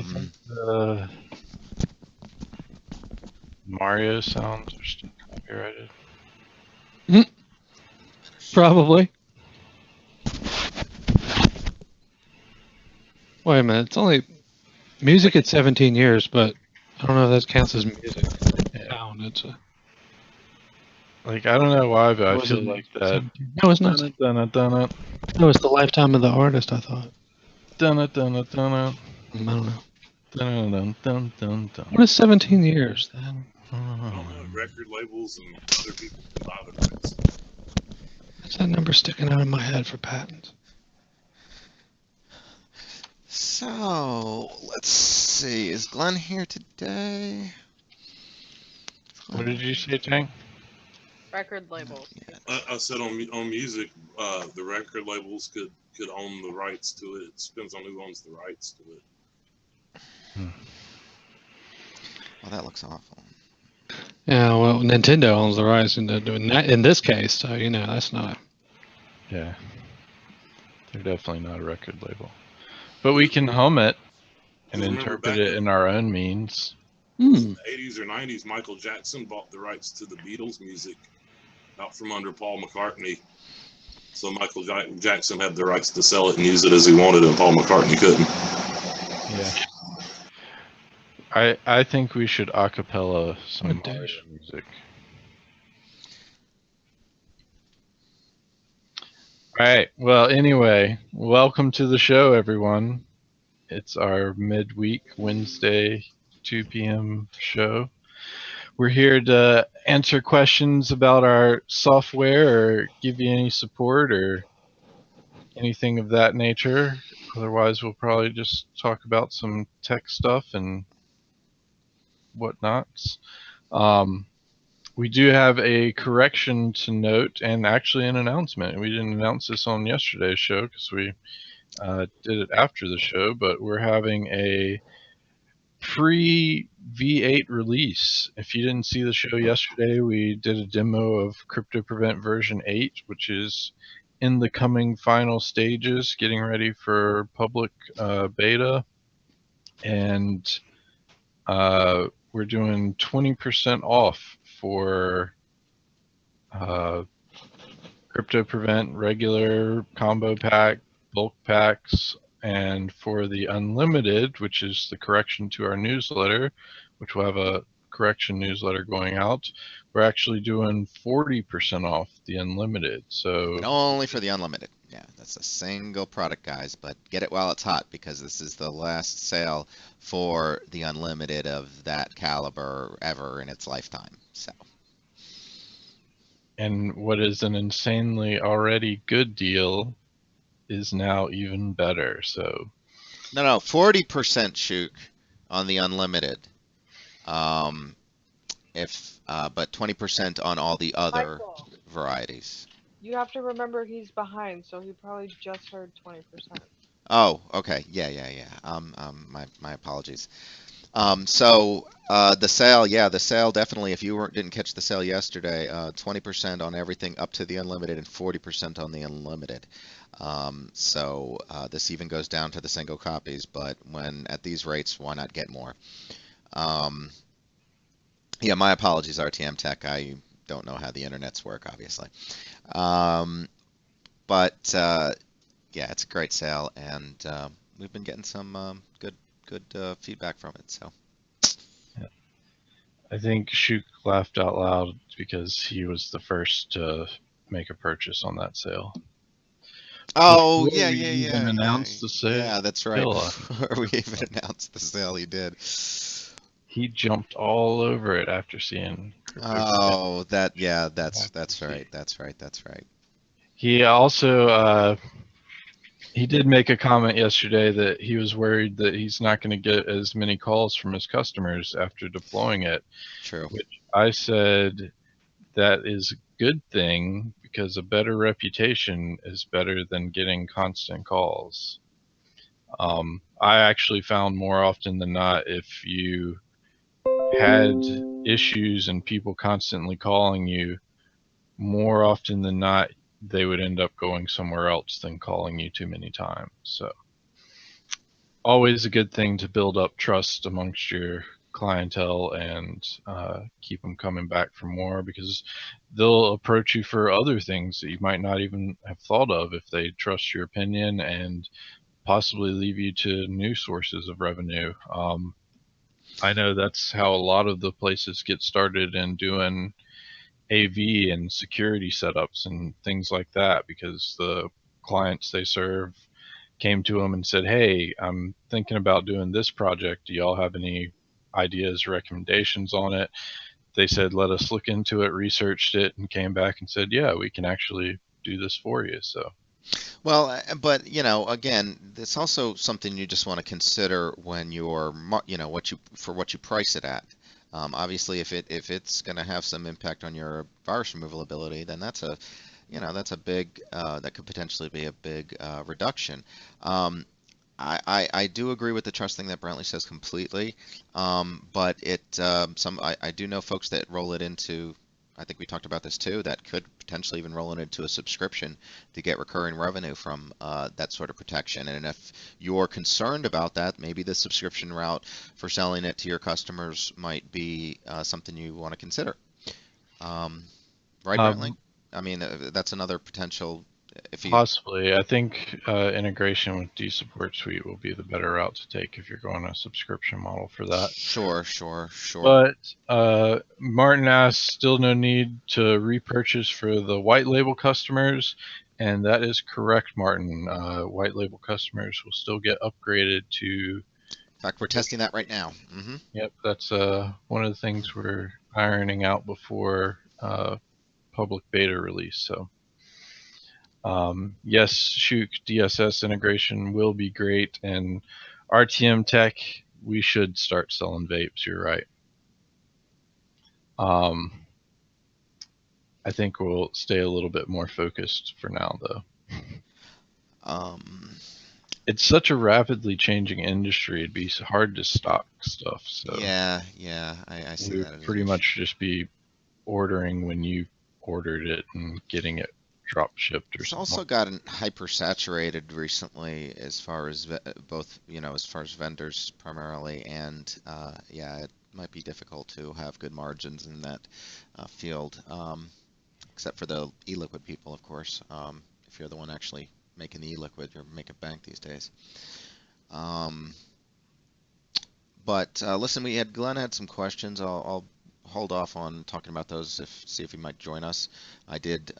Do you think the Mario sounds are still copyrighted? Probably. Wait a minute. It's only music at 17 years, but I don't know if that counts as music. Yeah. Sound. It's a, Like, I don't know why, but I was feel it like that. 17? No, it's not. Dun-it. No, it's the lifetime of the artist, I thought. Dun-it. I don't know. Dun-dun. What is 17 years then? I don't know. Record labels and other people can buy the rights. What's that number sticking out of my head for patents? So, let's see. Is Glenn here today? What did you say, Tank? Record labels. I said on music, the record labels could own the rights to it. It depends on who owns the rights to it. Well, that looks awful. Yeah, well, Nintendo owns the rights in this case, so you know that's not. Yeah. They're definitely not a record label. But we can hum it and interpret it in our own means. In the 80s or 90s, Michael Jackson bought the rights to the Beatles music out from under Paul McCartney. So Michael Jackson had the rights to sell it and use it as he wanted, and Paul McCartney couldn't. Yeah. I think we should acapella some Mario music. All right. Well, anyway, welcome to the show, everyone. It's our midweek Wednesday 2 p.m. show. We're here to answer questions about our software or give you any support or anything of that nature. Otherwise, we'll probably just talk about some tech stuff and whatnots. We do have a correction to note and actually an announcement. We didn't announce this on yesterday's show because we did it after the show, but we're having a free V8 release. If you didn't see the show yesterday, we did a demo of CryptoPrevent version 8, which is in the coming final stages, getting ready for public beta. And we're doing 20% off for CryptoPrevent regular combo pack, bulk packs, and for the unlimited, which is the correction to our newsletter, which will have a correction newsletter going out, we're actually doing 40% off the unlimited. So only for the unlimited. Yeah, that's a single product, guys, but get it while it's hot because this is the last sale for the unlimited of that caliber ever in its lifetime. So. And what is an insanely already good deal is now even better. So no, 40% Shook on the unlimited. But 20% on all the other varieties. You have to remember he's behind, so he probably just heard 20%. Oh, okay. Yeah. My apologies. So the sale definitely. If you didn't catch the sale yesterday, 20% on everything up to the unlimited and 40% on the unlimited. So this even goes down to the single copies, but when at these rates, why not get more? Yeah, my apologies, RTM Tech. I don't know how the internets work, obviously. But yeah, it's a great sale, and we've been getting some good feedback from it. So. Yeah. I think Shook laughed out loud because he was the first to make a purchase on that sale. Oh, Before yeah. we even announced the sale. Yeah, that's right. Before we even announced the sale, he did. He jumped all over it after seeing. Oh, that's right. That's right. He also he did make a comment yesterday that he was worried that he's not going to get as many calls from his customers after deploying it. True. Which I said that is a good thing because a better reputation is better than getting constant calls. I actually found more often than not if you had issues and people constantly calling you, more often than not they would end up going somewhere else than calling you too many times. So always a good thing to build up trust amongst your clientele and keep them coming back for more, because they'll approach you for other things that you might not even have thought of if they trust your opinion, and possibly lead you to new sources of revenue. I know that's how a lot of the places get started in doing AV and security setups and things like that, because the clients they serve came to them and said, hey, I'm thinking about doing this project. Do y'all have any ideas, recommendations on it? They said, let us look into it, researched it, and came back and said, yeah, we can actually do this for you. So, Well, but again, it's also something you just want to consider when you're, what you price it at. Obviously, if it's going to have some impact on your virus removal ability, then that's a big that could potentially be a big reduction. I do agree with the trust thing that Brantley says completely, but I do know folks that roll it into. I think we talked about this too. That could potentially even roll it into a subscription to get recurring revenue from that sort of protection. And if you're concerned about that, maybe the subscription route for selling it to your customers might be something you want to consider. Right, Brantley? um, I mean, that's another potential. If you possibly. I think integration with dSupport Suite will be the better route to take if you're going a subscription model for that. Sure. But Martin asked, still no need to repurchase for the white label customers, and that is correct, Martin. White label customers will still get upgraded to. In fact, we're testing that right now. Yep, that's one of the things we're ironing out before public beta release. So, yes, Shook DSS integration will be great, and RTM Tech, we should start selling vapes. You're right. I think we'll stay a little bit more focused for now, though. Um, It's such a rapidly changing industry; it'd be hard to stock stuff. So yeah, I see we that would as an pretty issue. much just be ordering when you ordered it and getting it drop shipped or It's something also like that. gotten hyper-saturated recently as far as both, as far as vendors primarily, and yeah, it might be difficult to have good margins in that field, except for the e-liquid people, of course. If you're the one actually making the e-liquid, you're making bank these days. Um, But listen, Glenn had some questions. I'll hold off on talking about those. See if he might join us. I did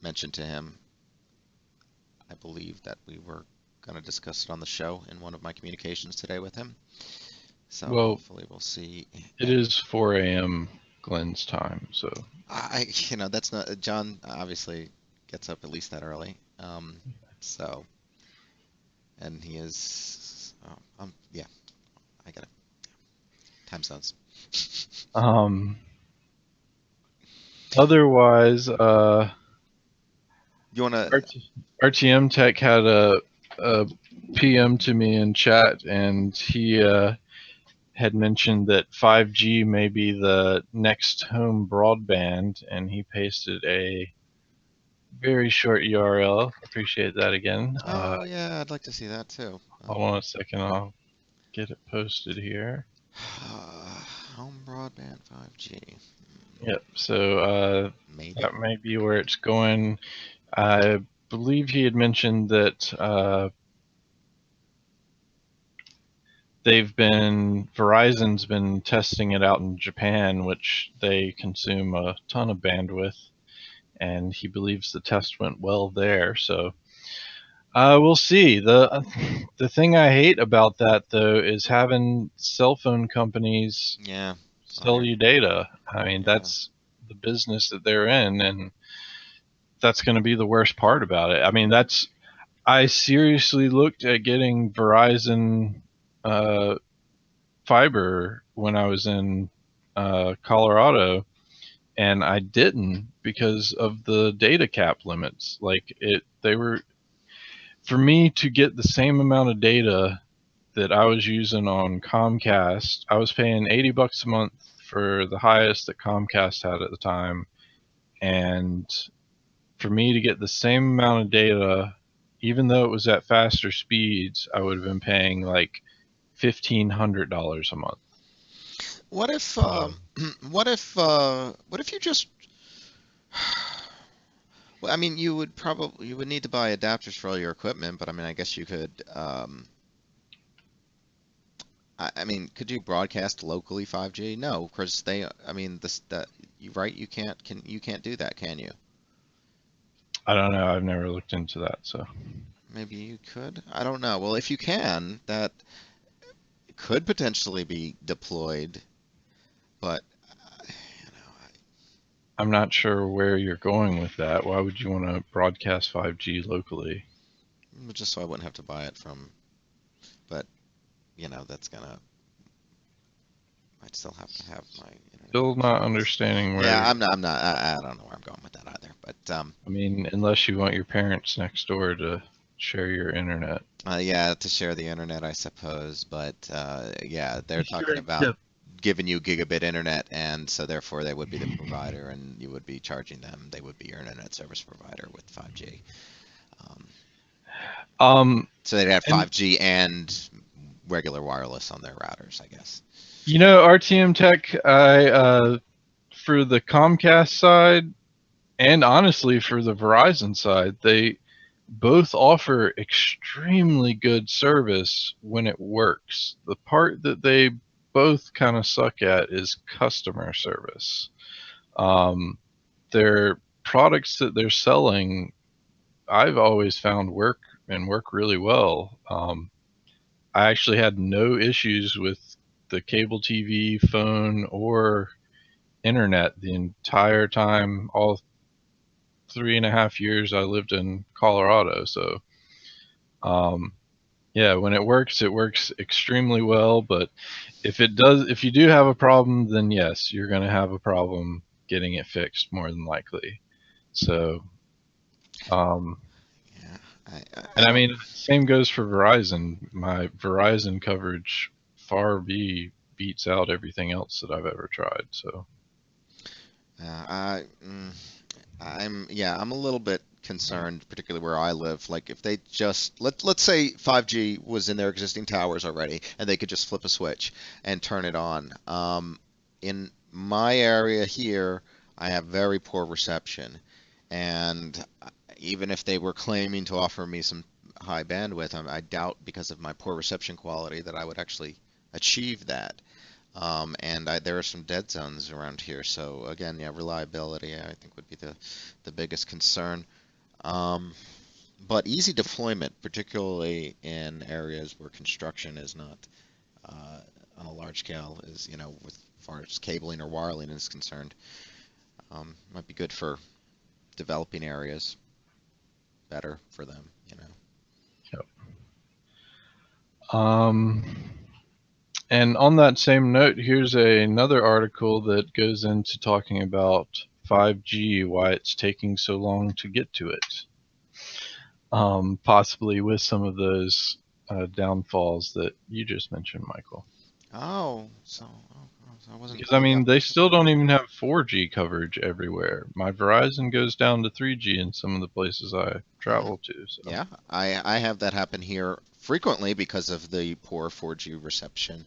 mention to him, I believe that we were going to discuss it on the show in one of my communications today with him. So Well, hopefully we'll see. it is 4 a.m. Glenn's time, so That's not John. Obviously gets up at least that early. So and he is. Yeah, I got it. Time zones. um, otherwise, You want to? RTM Tech had a PM to me in chat, and he had mentioned that 5G may be the next home broadband, and he pasted a very short URL. Appreciate that again. Oh yeah, I'd like to see that too. Hold on a second, I'll get it posted here. Home broadband 5G. Yep, so Maybe. that may be where it's going. I believe he had mentioned that Verizon's been testing it out in Japan, which they consume a ton of bandwidth, and he believes the test went well there. So we'll see. The thing I hate about that, though, is having cell phone companies Yeah. sell you data. I mean, Yeah. that's the business that they're in, and that's going to be the worst part about it. I mean, I seriously looked at getting Verizon fiber when I was in Colorado, and I didn't because of the data cap limits. They were, for me to get the same amount of data that I was using on Comcast. I was paying $80 a month for the highest that Comcast had at the time, and for me to get the same amount of data even though it was at faster speeds, I would have been paying like $1,500 a month. What if what if you just well, I mean, you would need to buy adapters for all your equipment, but I mean, I guess you could I mean, could you broadcast locally 5G? No, because I mean, you right, you can't do that, can you? I don't know. I've never looked into that, so. Maybe you could. I don't know. Well, if you can, that could potentially be deployed, but you know, I'm not sure where you're going with that. Why would you want to broadcast 5G locally? just so I wouldn't have to buy it from. But you know, I'd still have to have my internet. Still not understanding where. Yeah, I'm not. I don't know where I'm going with that either. But I mean, unless you want your parents next door to share your internet. yeah, to share the internet, I suppose. But yeah, they're Sure, talking about yeah. giving you gigabit internet, and so therefore they would be the provider, and you would be charging them. They would be your internet service provider with 5G. So they'd have 5G and regular wireless on their routers, I guess. You know, RTM Tech, for the Comcast side, and honestly for the Verizon side, they both offer extremely good service when it works. The part that they both kind of suck at is customer service. Their products that they're selling, I've always found work really well. I actually had no issues with the cable TV, phone, or internet the entire time, all 3.5 years I lived in Colorado. So, yeah, when it works extremely well. But if you do have a problem, then yes, you're going to have a problem getting it fixed more than likely. So, Yeah, and I mean, same goes for Verizon. My Verizon coverage beats out everything else that I've ever tried. So, I'm a little bit concerned, particularly where I live. Like if they just let's say 5G was in their existing towers already, and they could just flip a switch and turn it on. In my area here, I have very poor reception, and even if they were claiming to offer me some high bandwidth, I doubt because of my poor reception quality that I would actually achieve that. And there are some dead zones around here, so again, yeah, reliability I think would be the biggest concern. But easy deployment, particularly in areas where construction is not on a large scale, is with as far as cabling or wiring is concerned, might be good for developing areas. Better for them. yep. And on that same note, here's another article that goes into talking about 5G, why it's taking so long to get to it. Possibly with some of those downfalls that you just mentioned, Michael. Oh, so I wasn't Because I fully mean, up. they still don't even have 4G coverage everywhere. My Verizon goes down to 3G in some of the places I travel to. So. Yeah, I have that happen here frequently because of the poor 4G reception.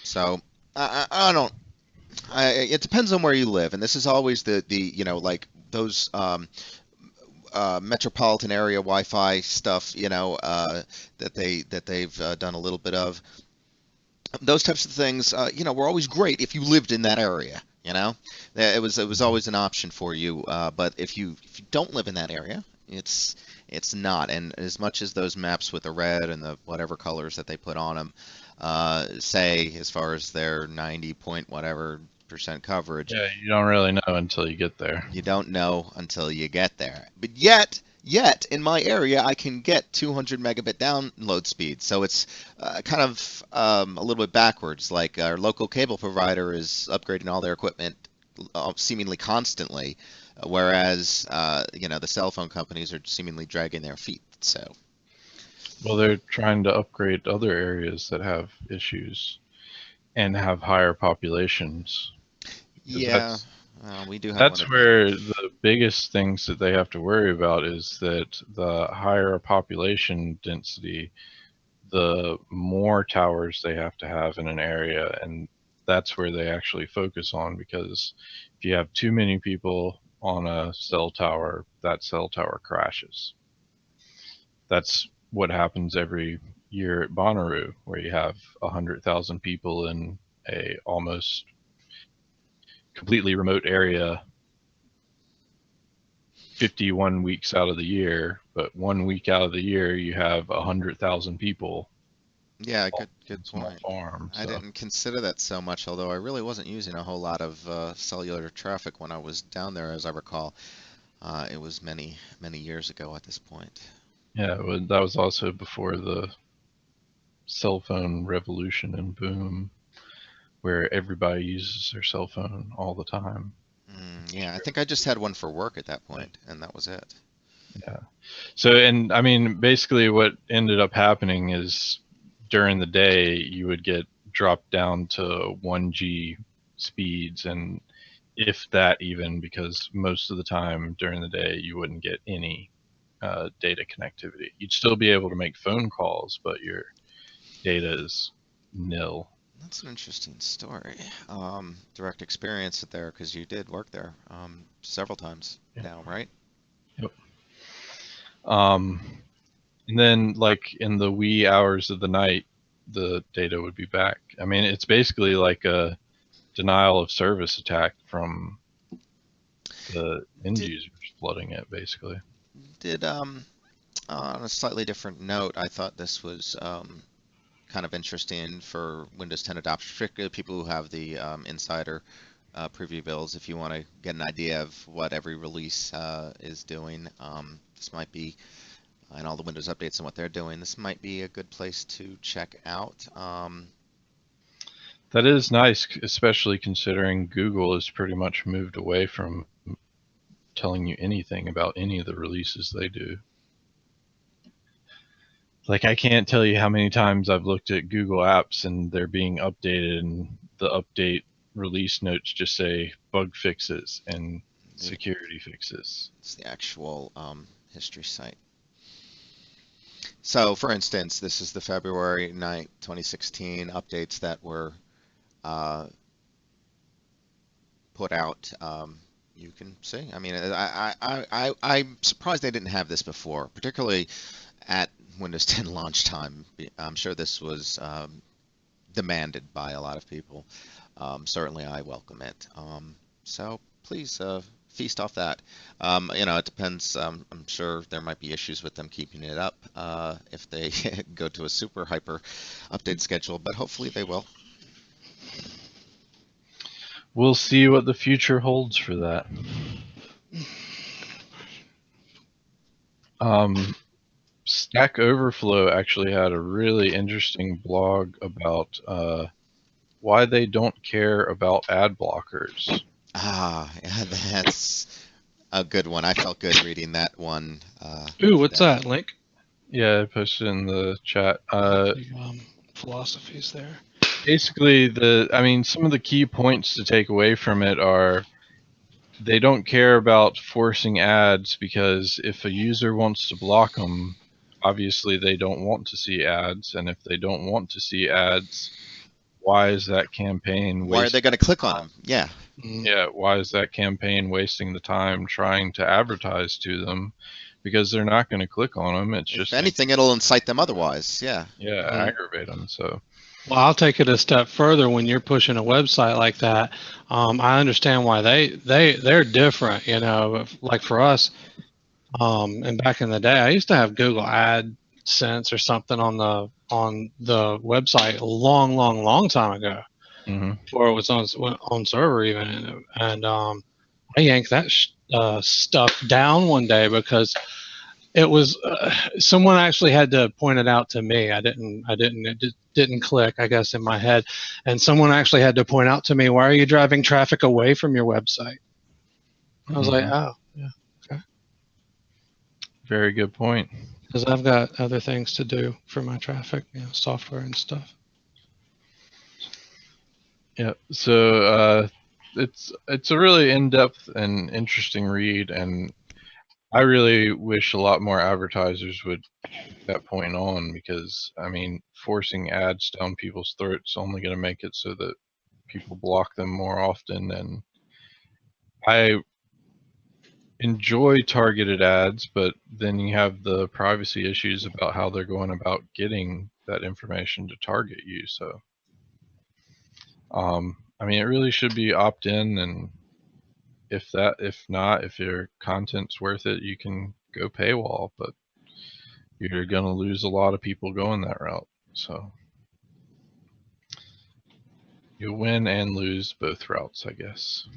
So I don't. It depends on where you live, and this is always the like those metropolitan area Wi-Fi stuff, that they've done a little bit of. Those types of things, were always great if you lived in that area. It was always an option for you. But if you don't live in that area, it's not. And as much as those maps with the red and the whatever colors that they put on them say, as far as their 90 point whatever % coverage, Yeah, you don't really know until you get there. you don't know until you get there. But yet in my area, I can get 200 megabit download speed. So it's kind of a little bit backwards. Like our local cable provider is upgrading all their equipment seemingly constantly, whereas the cell phone companies are seemingly dragging their feet. So. Well, they're trying to upgrade other areas that have issues and have higher populations. Yeah. We do have That's one. where the biggest things that they have to worry about is that the higher population density, the more towers they have to have in an area, and that's where they actually focus on, because if you have too many people on a cell tower, that cell tower crashes. That's what happens every year at Bonnaroo, where you have 100,000 people in a almost completely remote area 51 weeks out of the year, but 1 week out of the year you have 100,000 people Yeah, all good on a small point. farm. I So didn't consider that so much, although I really wasn't using a whole lot of cellular traffic when I was down there, as I recall. It was many years ago at this point. yeah, that was also before the cell phone revolution and boom, where everybody uses their cell phone all the time. Yeah, I think I just had one for work at that point, and that was it. Yeah. So, and I mean, basically what ended up happening is during the day you would get dropped down to 1G speeds, and if that even, because most of the time during the day you wouldn't get any data connectivity. You'd still be able to make phone calls, but your data is nil. That's an interesting story. Direct experience there because you did work there several times Yeah. now, right? Yep. And then, like in the wee hours of the night, the data would be back. I mean, it's basically like a denial of service attack from the end Did users flooding it, basically. did On a slightly different note, I thought this was kind of interesting for Windows 10 adoption, particularly people who have the insider preview builds. If you want to get an idea of what every release is doing, this might be, and all the Windows updates and what they're doing, this might be a good place to check out. That is nice, especially considering Google has pretty much moved away from telling you anything about any of the releases they do. Like, I can't tell you how many times I've looked at Google Apps and they're being updated, and the update release notes just say bug fixes and security fixes. It's the actual history site. So, for instance, this is the February 9th, 2016 updates that were uh, put out. You can see. I mean, I'm surprised they didn't have this before, particularly at Windows 10 launch time. I'm sure this was demanded by a lot of people. Certainly, I welcome it. So please feast off that. It depends. I'm sure there might be issues with them keeping it up if they go to a super hyper update schedule, but hopefully they will. We'll see what the future holds for that. Stack Overflow actually had a really interesting blog about why they don't care about ad blockers. Yeah, that's a good one. I felt good reading that one Ooh, what's today. that? Link? Yeah, I posted in the chat. The philosophies there. Basically, some of the key points to take away from it are they don't care about forcing ads, because if a user wants to block them, obviously they don't want to see ads, and if they don't want to see ads, why is that campaign Why are they wasting going to click on time? them? Yeah. Yeah, why is that campaign wasting the time trying to advertise to them? Because they're not going to click on them. It's If just going anything, it'll incite them otherwise. Yeah. to aggravate them. So Well, I'll take it a step further. When you're pushing a website like that, I understand why they're different. Like for us, and back in the day, I used to have Google AdSense or something on the website a long time ago, before it was on server even, and I yanked that stuff down one day because it was someone actually had to point it out to me. It didn't click, I guess, in my head, and someone actually had to point out to me, why are you driving traffic away from your website? I was like, oh yeah, okay, very good point. because I've got other things to do for my traffic, software and stuff. Yeah. So it's a really in-depth and interesting read, and I really wish a lot more advertisers would take that point on, because I mean, forcing ads down people's throats is only going to make it so that people block them more often. And I enjoy targeted ads, but then you have the privacy issues about how they're going about getting that information to target you. So, I mean, it really should be opt-in, and if not, if your content's worth it, you can go paywall, but you're gonna lose a lot of people going that route. So you'll win and lose both routes, I guess.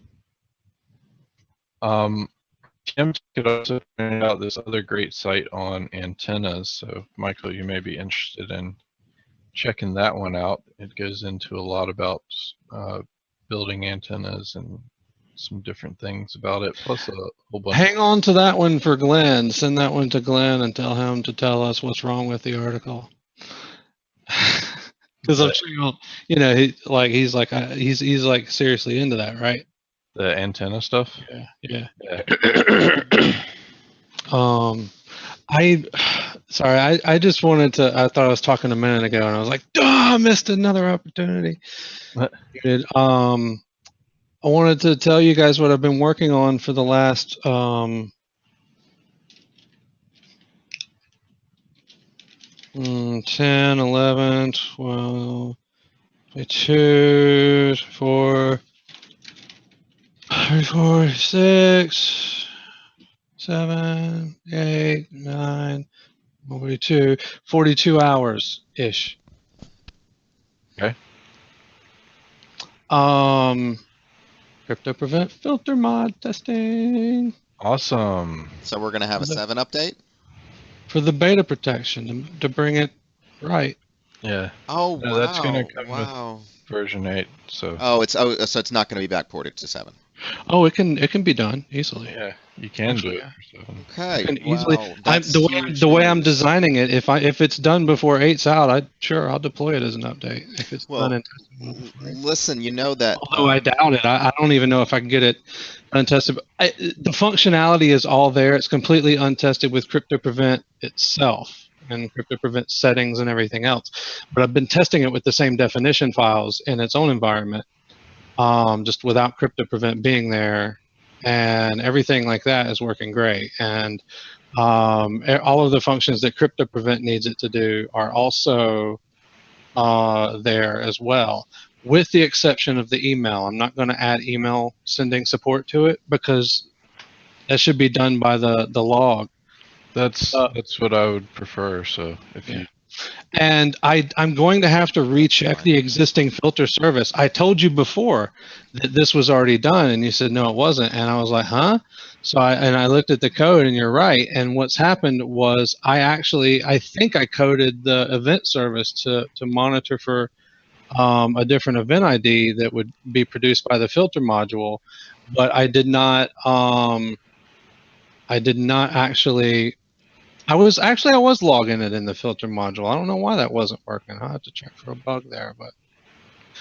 Tim could also point out this other great site on antennas. So Michael, you may be interested in checking that one out. It goes into a lot about building antennas and some different things about it, plus a whole bunch. Hang on to that one for Glenn. Send that one to Glenn and tell him to tell us what's wrong with the article. Because I'm sure he's like seriously into that, right? The antenna stuff. Yeah. Yeah. I just wanted to. I thought I was talking a minute ago, and I was like, "Duh, I missed another opportunity." What? I wanted to tell you guys what I've been working on for the last 10, 11, 12, 22, 4, 4, 6, 7, 8, 9, 42 hours ish. Okay. CryptoPrevent filter mod testing. Awesome. So we're gonna have a 7 update? For the beta protection to bring it right. Yeah. Oh No, wow! that's gonna come wow. with version 8. So. So it's not going to be backported to 7. Oh, it can be done easily. Yeah, you can Actually, do it yeah. for 7. Okay. Can easily. Wow. That's The way I'm news. designing it, if it's done before 8's out, I'll deploy it as an update. If it's Well, done and tested before 8. listen, you know that. Although I doubt it. I don't even know if I can get it untested. The functionality is all there. It's completely untested with CryptoPrevent itself and CryptoPrevent settings and everything else. But I've been testing it with the same definition files in its own environment, just without CryptoPrevent being there, and everything like that is working great. And all of the functions that CryptoPrevent needs it to do are also there as well, with the exception of the email. I'm not going to add email sending support to it because that should be done by the log. That's what I would prefer. So if you. And I'm going to have to recheck the existing filter service. I told you before that this was already done, and you said no, it wasn't. And I was like, huh? So I looked at the code, and you're right. And what's happened was I think I coded the event service to monitor for a different event ID that would be produced by the filter module, but I did not actually. I was logging it in the filter module. I don't know why that wasn't working. I'll have to check for a bug there. But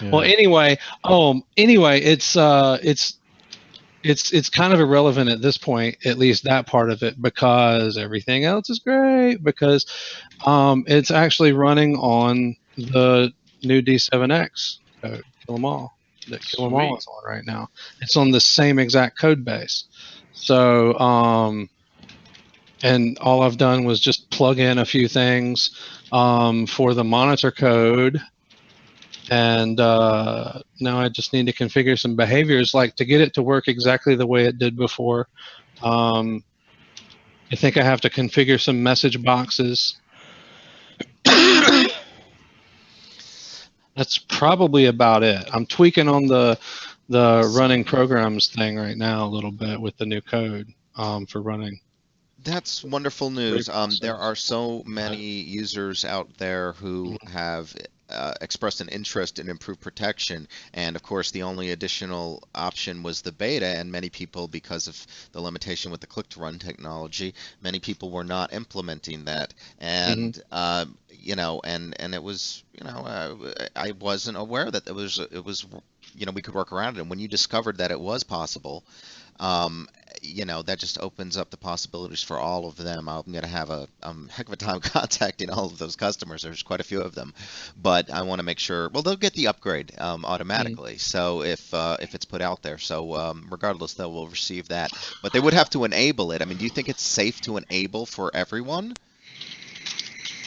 Yeah. well, anyway, it's kind of irrelevant at this point, at least that part of it, because everything else is great. Because it's actually running on the new D7X code, Kill 'em all, that Kill 'em all is on right now. It's on the same exact code base. So and all I've done was just plug in a few things for the monitor code, and now I just need to configure some behaviors, like to get it to work exactly the way it did before. I think I have to configure some message boxes. That's probably about it. I'm tweaking on the running programs thing right now a little bit with the new code for running. That's wonderful news. There are so many users out there who have expressed an interest in improved protection, and of course the only additional option was the beta, and many people, because of the limitation with the click-to-run technology, many people were not implementing that, Hmm. and and it was, I wasn't aware that it was we could work around it, and when you discovered that it was possible, um, that just opens up the possibilities for all of them. I'm going to have a heck of a time contacting all of those customers. There's quite a few of them, but I want to make sure. Well, they'll get the upgrade automatically. So if it's put out there, so regardless, they will receive that. But they would have to enable it. I mean, do you think it's safe to enable for everyone?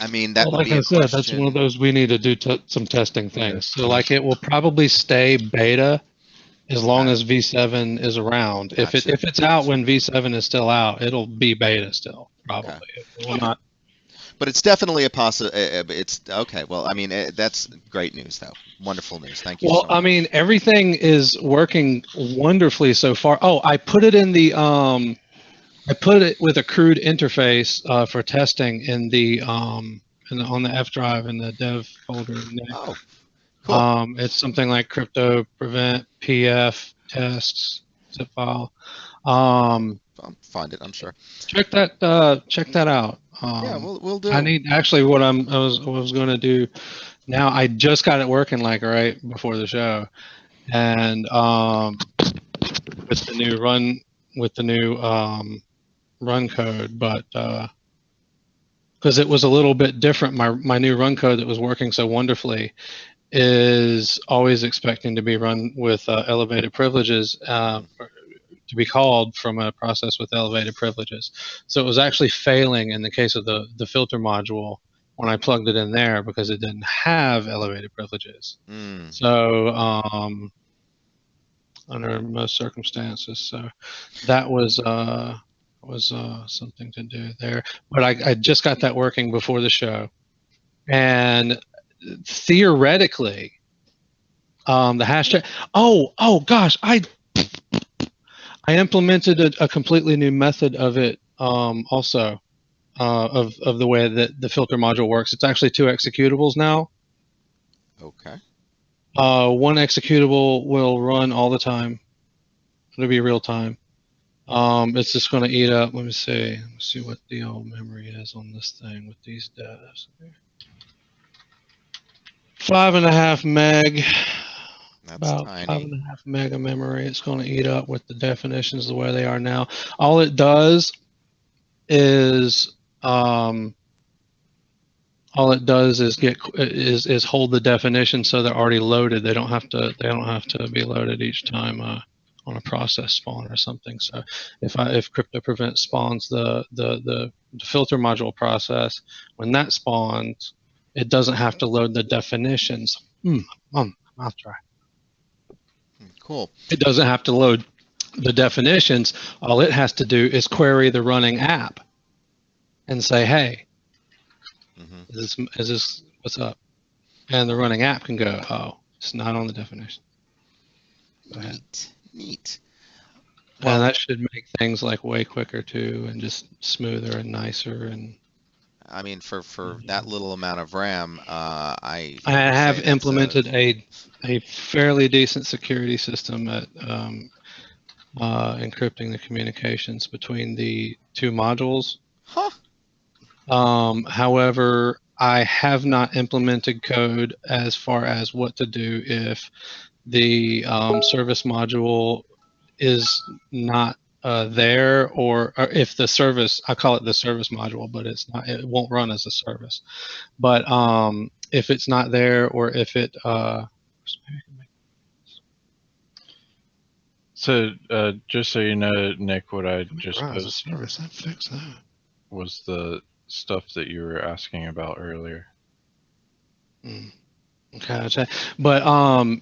I mean, that Well, would like be I a said, that's one of question. those we need to do some testing Yeah. things. So like it will probably stay beta as long Okay, as V7 is around. gotcha, If it's out gotcha. when V7 is still out, it'll be beta still Okay, probably. It will okay. not. But it's definitely a it's okay. Well, I mean, that's great news, though. Wonderful news. Thank you Well, so I mean, much. everything is working wonderfully so far. Oh, I put it in the I put it with a crude interface for testing on the F drive in the dev folder. Oh, cool. It's something like CryptoPrevent PF tests zip file. Um, I'll find it, I'm sure. check that out. Yeah, we'll I do. need actually what I was going to do now. I just got it working like right before the show, and with the new run with the new run code, but because it was a little bit different, my new run code that was working so wonderfully is always expecting to be run with elevated privileges. Mhm. To be called from a process with elevated privileges. So it was actually failing in the case of the filter module when I plugged it in there because it didn't have elevated privileges. Mm. So under most circumstances, so that was something to do there. But I just got that working before the show, and theoretically, the hashtag. Oh gosh, I implemented a completely new method of it also of the way that the filter module works. It's actually two executables now. Okay. One executable will run all the time. It'll be real time. It's just going to eat up. Let me see. Let's see what the old memory is on this thing with these devs. 5.5 meg, That's about five tiny. and a half meg of memory. It's going to eat up with the definitions the way they are now. All it does is um, is hold the definition so they're already loaded. They don't have to be loaded each time on a process spawn or something. So if CryptoPrevent spawns the filter module process, when that spawns, it doesn't have to load the definitions. I'll try. Cool. It doesn't have to load the definitions. All it has to do is query the running app and say, "Hey, Hmm. is this what's up?" And the running app can go, "Oh, it's not on the definition. Go ahead." Neat. Neat. And Well, that should make things like way quicker too, and just smoother and nicer. And I mean, for that little amount of RAM, I I would say have that's implemented a fairly decent security system at encrypting the communications between the two modules. huh. However, I have not implemented code as far as what to do if the service module is not there, or if the service, I call it the service module, but it's not, it won't run as a service. But if it's not there, or if it, So, just so you know, Nick, what I just run as a posted service, that fix that. was the stuff that you were asking about earlier. Mm. Gotcha. But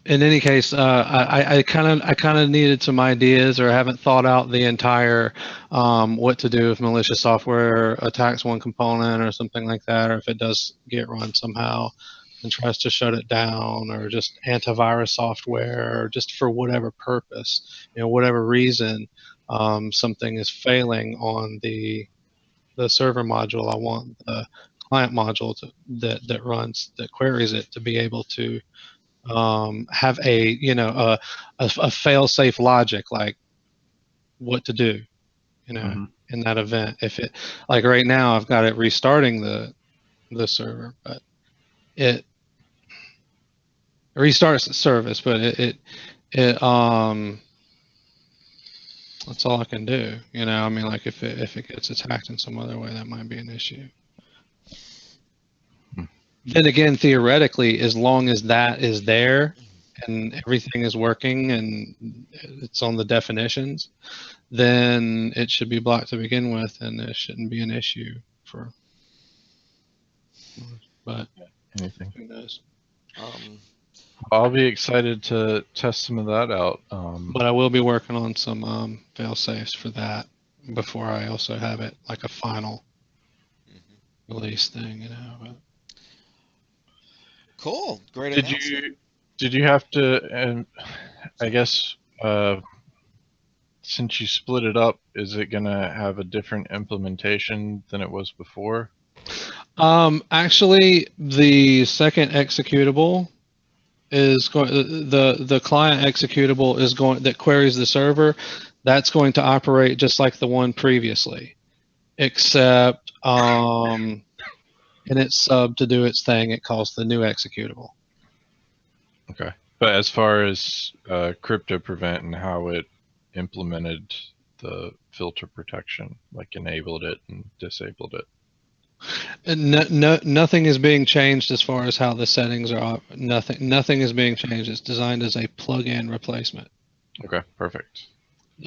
in any case, I kind of needed some ideas, or haven't thought out the entire what to do if malicious software attacks one component or something like that, or if it does get run somehow and tries to shut it down, or just antivirus software, or just for whatever purpose, whatever reason, something is failing on the server module. I want the client module that runs, that queries it, to be able to have a fail-safe logic, like what to do, Mm-hmm. in that event. If it, like right now, I've got it restarting the server, but it restarts the service, but it that's all I can do. I mean, like if it gets attacked in some other way, that might be an issue. Hmm. Then again, theoretically, as long as that is there and everything is working and it's on the definitions, then it should be blocked to begin with, and it shouldn't be an issue for. But Anything. who knows? I'll be excited to test some of that out. But I will be working on some fail safes for that before I also have it like a final release thing. But. Cool. Great Did announcement. you have to? And I guess since you split it up, is it gonna have a different implementation than it was before? Actually, the second executable is going. The client executable is going, that queries the server. That's going to operate just like the one previously, except in its sub to do its thing, it calls the new executable. Okay. But as far as CryptoPrevent and how it implemented the filter protection, like enabled it and disabled it. And nothing is being changed as far as how the settings are. Nothing is being changed. It's designed as a plug-in replacement. Okay, perfect.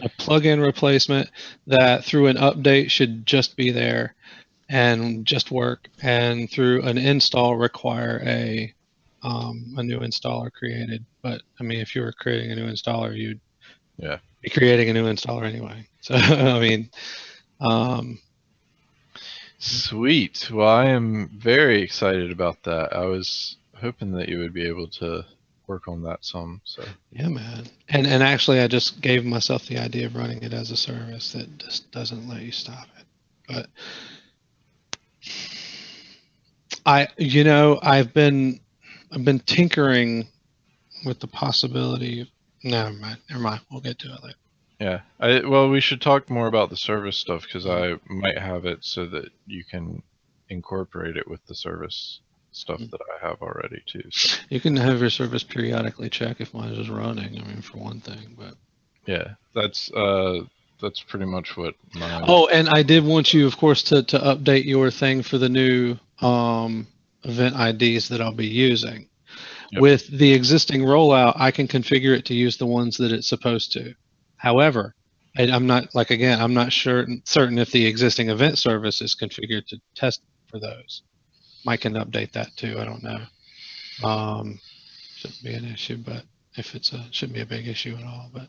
A plug-in replacement that through an update should just be there and just work, and through an install require a new installer created. But I mean, if you were creating a new installer, you'd be creating a new installer anyway. So I mean, sweet. Well, I am very excited about that. I was hoping that you would be able to work on that some. So yeah, man. And actually, I just gave myself the idea of running it as a service that just doesn't let you stop it. But I've been tinkering with the possibility of, never mind. We'll get to it later. yeah, well, we should talk more about the service stuff because I might have it so that you can incorporate it with the service stuff that I have already too. So. You can have your service periodically check if mine is running. I mean, for one thing, but yeah, that's pretty much what mine. Oh, and I did want you, of course, to update your thing for the new event IDs that I'll be using. Yep. With the existing rollout, I can configure it to use the ones that it's supposed to. However, I'm not, like, again, I'm not certain if the existing event service is configured to test for those. Mike can update that too. I don't know. Shouldn't be an issue, but if it's shouldn't be a big issue at all. But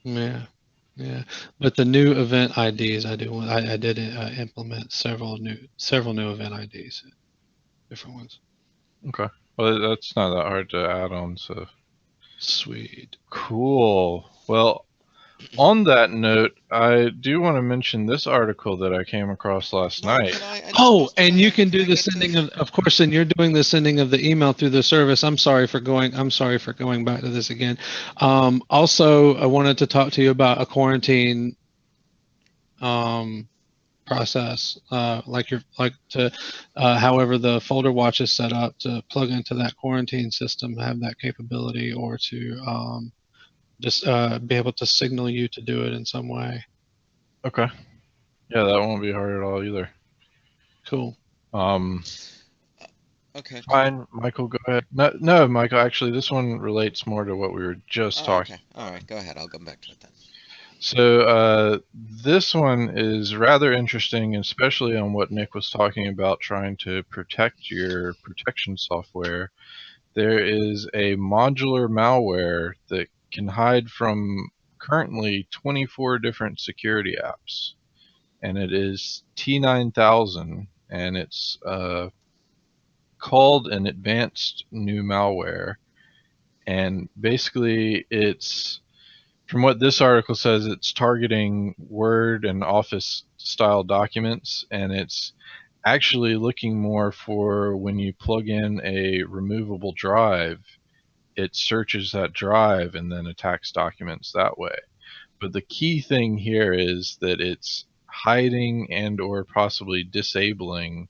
yeah. But the new event IDs, I did implement several new event IDs, different ones. Okay. Well, that's not that hard to add on. So sweet. Cool. Well, on that note, I do want to mention this article that I came across last night. And you can do the sending of course, and you're doing the sending of the email through the service. I'm sorry for going back to this again. Also, I wanted to talk to you about a quarantine process, however the folder watch is set up to plug into that quarantine system, have that capability, or to just be able to signal you to do it in some way. Okay. Yeah, that won't be hard at all either. Cool. Okay. Fine, Michael, go ahead. No, Michael, actually, this one relates more to what we were just talking. Okay. All right, go ahead. I'll come back to it then. So this one is rather interesting, especially on what Nick was talking about, trying to protect your protection software. There is a modular malware that can hide from currently 24 different security apps, and it is T9000, and it's called an advanced new malware, and basically it's From what this article says, it's targeting Word and Office style documents, and it's actually looking more for when you plug in a removable drive, it searches that drive and then attacks documents that way. But the key thing here is that it's hiding and or possibly disabling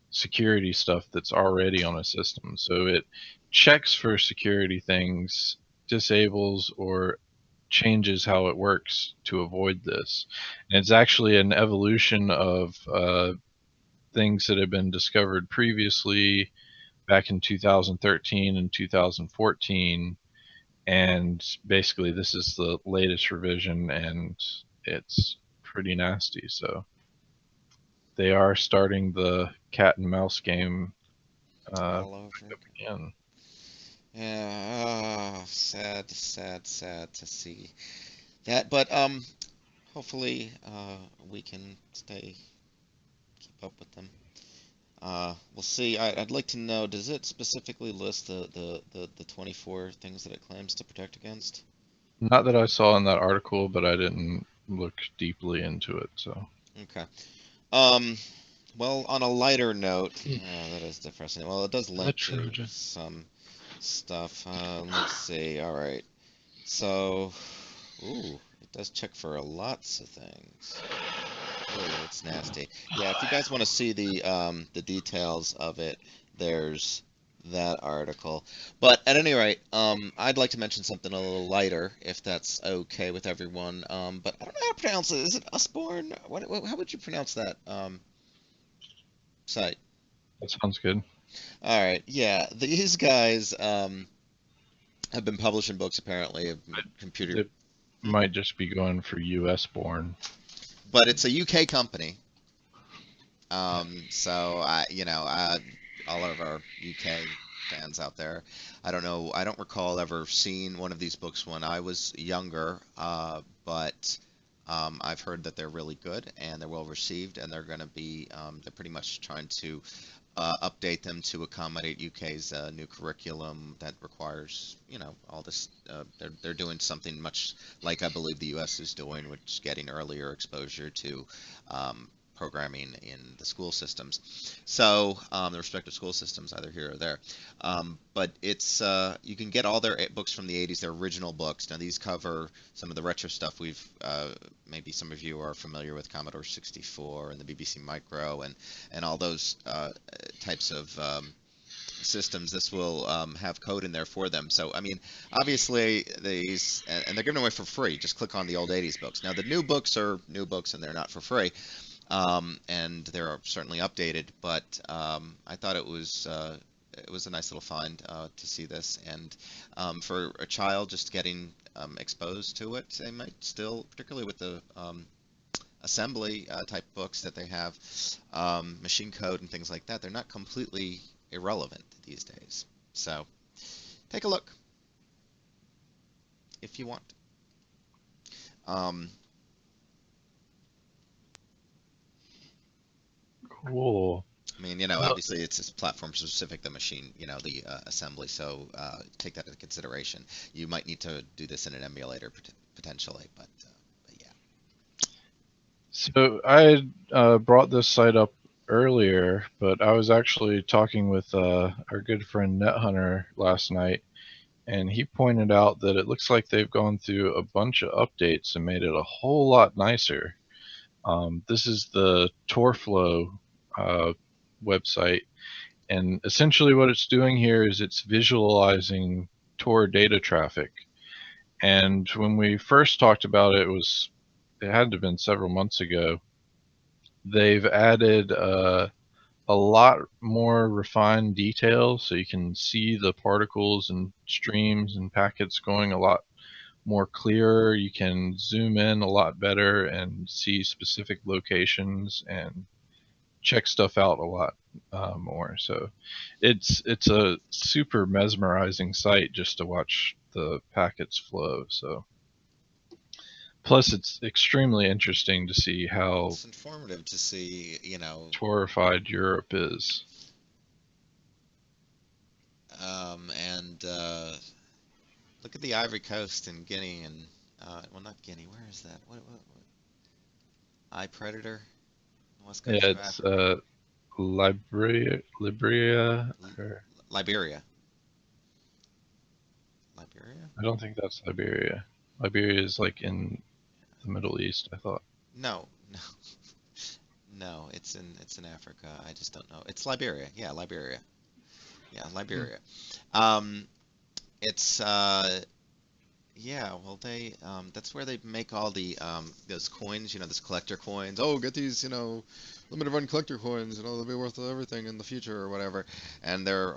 security stuff that's already on a system. So it checks for security things, disables or changes how it works to avoid this. And it's actually an evolution of things that have been discovered previously back in 2013 and 2014. And basically, this is the latest revision, and it's pretty nasty. So they are starting the cat and mouse game All over again. Yeah, sad to see that. But hopefully we can keep up with them. We'll see. I'd like to know, does it specifically list the 24 things that it claims to protect against? Not that I saw in that article, but I didn't look deeply into it. So Okay. Um, well, on a lighter note, that is depressing. Well, it does The link to Trojan. some stuff. Let's see. All right. So, ooh, it does check for lots of things. Oh, it's nasty. Yeah, if you guys want to see the details of it, there's that article. But at any rate, I'd like to mention something a little lighter, if that's okay with everyone. But I don't know how to pronounce it. Is it Usborne? How would you pronounce that site? that sounds good. All right, yeah, these guys have been publishing books apparently of computer, It might just be going for US born. but it's a UK company. So all of our UK fans out there, I don't know, I don't recall ever seeing one of these books when I was younger, but I've heard that they're really good and they're well received, and they're going to be, they're pretty much trying to update them to accommodate UK's new curriculum that requires, all this. They're doing something much like I believe the US is doing, which is getting earlier exposure to programming in the school systems. So the respective school systems, either here or there. But it's you can get all their books from the 80s, their original books. Now these cover some of the retro stuff we've maybe some of you are familiar with Commodore 64 and the BBC Micro and all those types of systems. This will have code in there for them. So, I mean, obviously these, and they're giving away for free. Just click on the old 80s books. Now, the new books are new books and they're not for free. And they're certainly updated, but I thought it was a nice little find to see this. And for a child just getting exposed to it, they might still, particularly with the assembly type books that they have, machine code and things like that, they're not completely irrelevant these days. So take a look if you want. Um, Cool. I mean, obviously it's just platform specific, the machine, the assembly. So take that into consideration. You might need to do this in an emulator potentially, but yeah. So I had brought this site up earlier, but I was actually talking with our good friend NetHunter last night, and he pointed out that it looks like they've gone through a bunch of updates and made it a whole lot nicer. This is the TorFlow website, and essentially what it's doing here is it's visualizing Tor data traffic. And when we first talked about it, it had to have been several months ago. They've added a lot more refined detail, so you can see the particles and streams and packets going a lot more clearer. You can zoom in a lot better and see specific locations and check stuff out a lot more. So it's a super mesmerizing site just to watch the packets flow. So plus it's extremely interesting to see how It's informative to see, horrified Europe is. and look at the Ivory Coast and Guinea and Well, not Guinea. Where is that? iPredator, West Yeah, Coast of it's Africa. Libria, L- or Liberia. Liberia? I don't think that's Liberia. Liberia is like in the Middle East, I thought. No, no, no. It's in Africa. I just don't know. It's Liberia. Yeah, Liberia. Yeah, Hmm. Liberia. Um, it's Yeah, well, that's where they make all the those coins, those collector coins. Oh, get these, limited run collector coins, they'll be worth everything in the future or whatever. And they're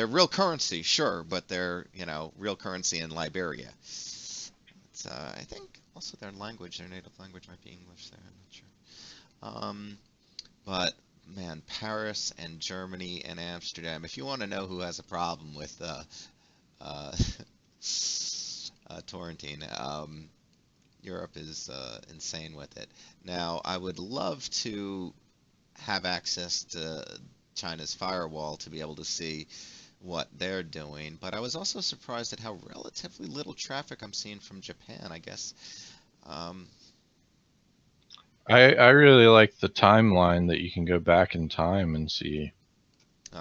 real currency, sure, but they're, real currency in Liberia. I think also their language, their native language might be English there. I'm not sure. But man, Paris and Germany and Amsterdam. If you want to know who has a problem with uh, torrenting, Europe is insane with it. Now, I would love to have access to China's firewall to be able to see what they're doing, but I was also surprised at how relatively little traffic I'm seeing from Japan, I guess. Um, I really like the timeline that you can go back in time and see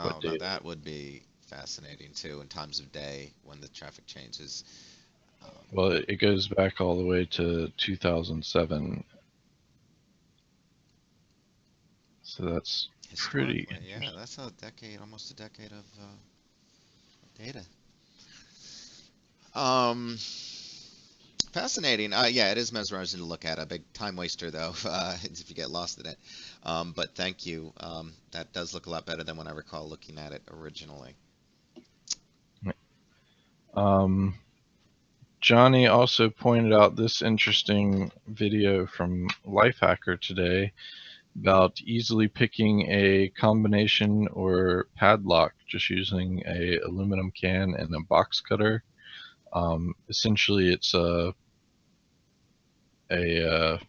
what oh, now data. that would be fascinating too, in times of day when the traffic changes. Um, Well, it goes back all the way to 2007, so that's pretty Historically, yeah, interesting. that's a decade, almost a decade of data. Um, Fascinating. Yeah, it is mesmerizing to look at. A big time waster, though, if you get lost in it. But thank you. That does look a lot better than when I recall looking at it originally. Um, Johnny also pointed out this interesting video from Lifehacker today about easily picking a combination or padlock just using a aluminum can and a box cutter. Essentially, it's a it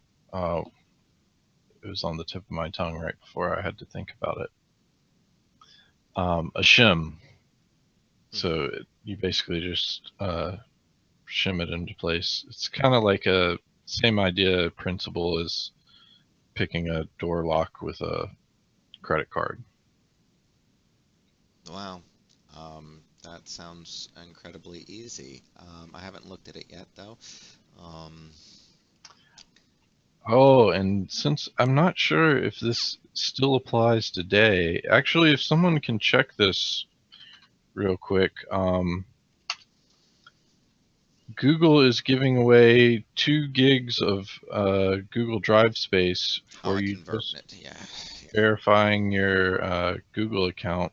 was on the tip of my tongue right before I had to think about it. A shim. Hmm. So you basically just shim it into place. It's kind of like a same idea principle as picking a door lock with a credit card. Wow. That sounds incredibly easy. I haven't looked at it yet, though. Um, Oh, and since I'm not sure if this still applies today, actually, if someone can check this real quick, Google is giving away 2 gigs of Google Drive space oh, for I you converting just it. Yeah. Yeah. verifying your Google account.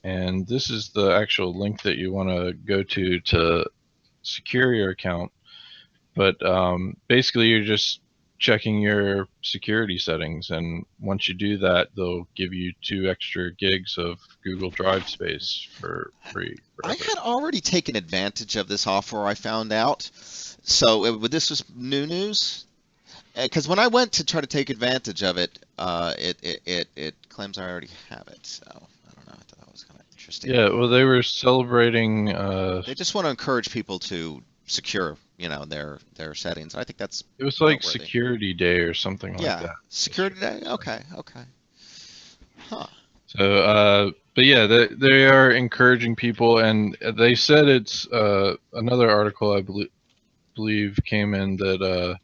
And this is the actual link that you want to go to secure your account. But basically, you're just checking your security settings, and once you do that, they'll give you 2 extra gigs of Google Drive space for free I forever. had already taken advantage of this offer, I found out. So this was new news. Because when I went to try to take advantage of it, it claims I already have it. So I don't know. I thought that was kind of interesting. Yeah, well, they were celebrating. They just want to encourage people to secure, their settings. I think that's It was like noteworthy. Security Day or something like Yeah, that security yesterday. day. So, Okay, okay. Huh. but yeah, they are encouraging people, and they said it's another article I believe came in that